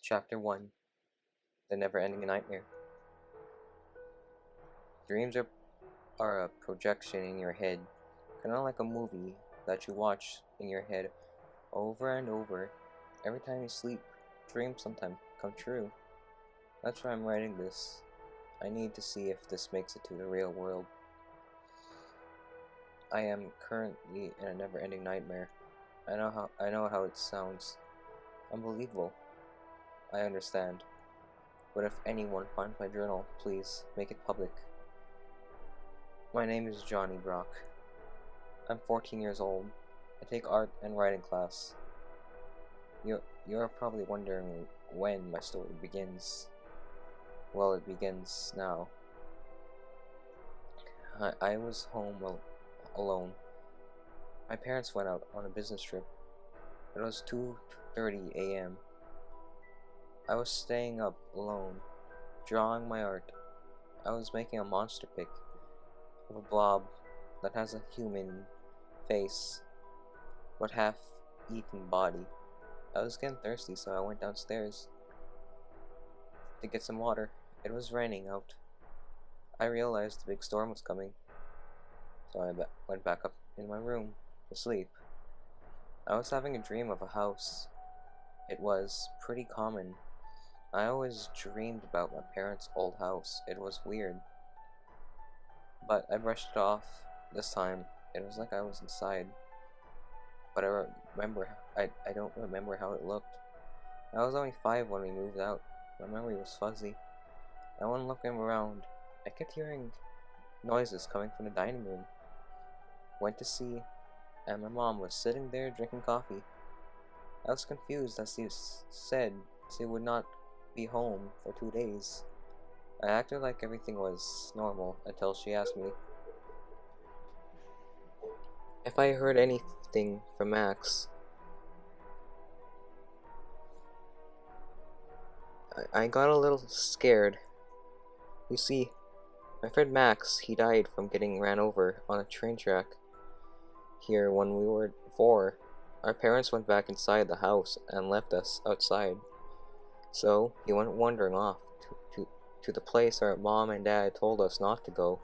Chapter 1 The Never Ending Nightmare. Dreams are a projection in your head, kind of like a movie that you watch in your head over and over. Every time you sleep, dreams sometimes come true. That's why I'm writing this. I need to see if this makes it to the real world. I am currently in a never-ending nightmare. I know how it sounds. Unbelievable. I understand. But if anyone finds my journal, please make it public. My name is Johnny Brock. I'm 14 years old. I take art and writing class. You're probably wondering when my story begins. Well, it begins now. I was home alone. My parents went out on a business trip. It was 2:30 a.m. I was staying up alone, drawing my art. I was making a monster pic of a blob that has a human face, but half-eaten body. I was getting thirsty, so I went downstairs to get some water. It was raining out. I realized the big storm was coming, so I went back up in my room to sleep. I was having a dream of a house. It was pretty common. I always dreamed about my parents' old house. It was weird. But I brushed it off. This time, it was like I was inside. But I don't remember how it looked. I was only 5 when we moved out. My memory was fuzzy. I went looking around. I kept hearing noises coming from the dining room. Went to see, and my mom was sitting there drinking coffee. I was confused as she said she would not be home for 2 days. I acted like everything was normal until she asked me if I heard anything from Max. I got a little scared. You see, my friend Max, he died from getting ran over on a train track here when we were 4. Our parents went back inside the house and left us outside. So he went wandering off to the place our mom and dad told us not to go.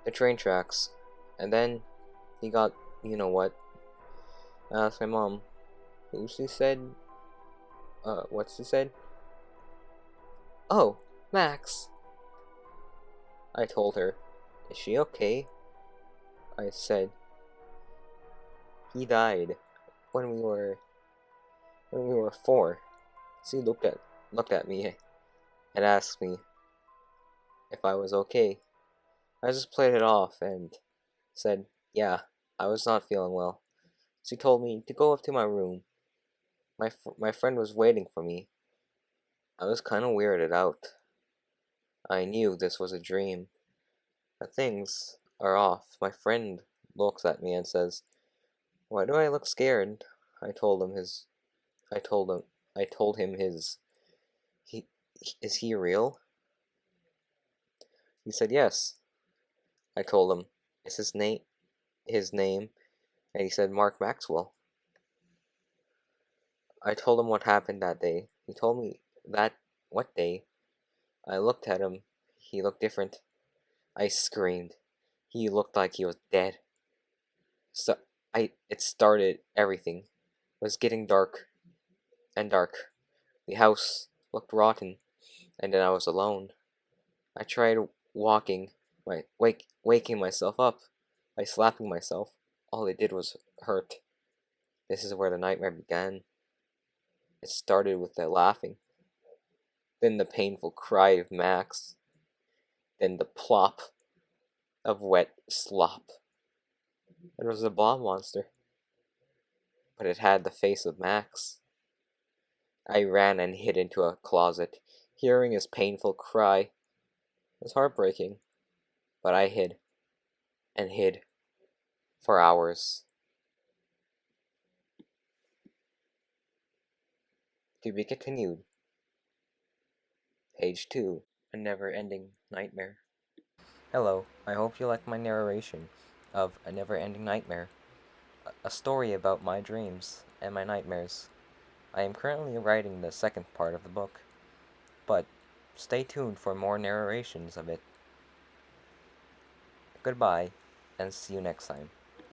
The train tracks. And then he got, you know what? I asked my mom, who she said? What she said? Oh, Max. I told her. Is she okay? I said. He died when we were 4. She looked at me and asked me if I was okay. I just played it off and said, yeah, I was not feeling well. She told me to go up to my room. My friend was waiting for me. I was kind of weirded out. I knew this was a dream. But things are off. My friend looks at me and says, "Why do I look scared?" I told him his. I told him his. Is he real? He said yes. I told him, is his name, and he said Mark Maxwell. I told him what happened that day. He told me that what day. I looked at him. He looked different. I screamed. He looked like he was dead. So it started everything. It was getting dark and dark. The house looked rotten, and then I was alone. I tried waking myself up by slapping myself. All it did was hurt. This is where the nightmare began. It started with the laughing, then the painful cry of Max, then the plop of wet slop. It was a blob monster, but it had the face of Max. I ran and hid into a closet, hearing his painful cry. It was heartbreaking, but I hid, and hid, for hours. To be continued. Page 2. A never-ending nightmare. Hello, I hope you like my narration of A Never-Ending Nightmare, a story about my dreams and my nightmares. I am currently writing the second part of the book, but stay tuned for more narrations of it. Goodbye, and see you next time.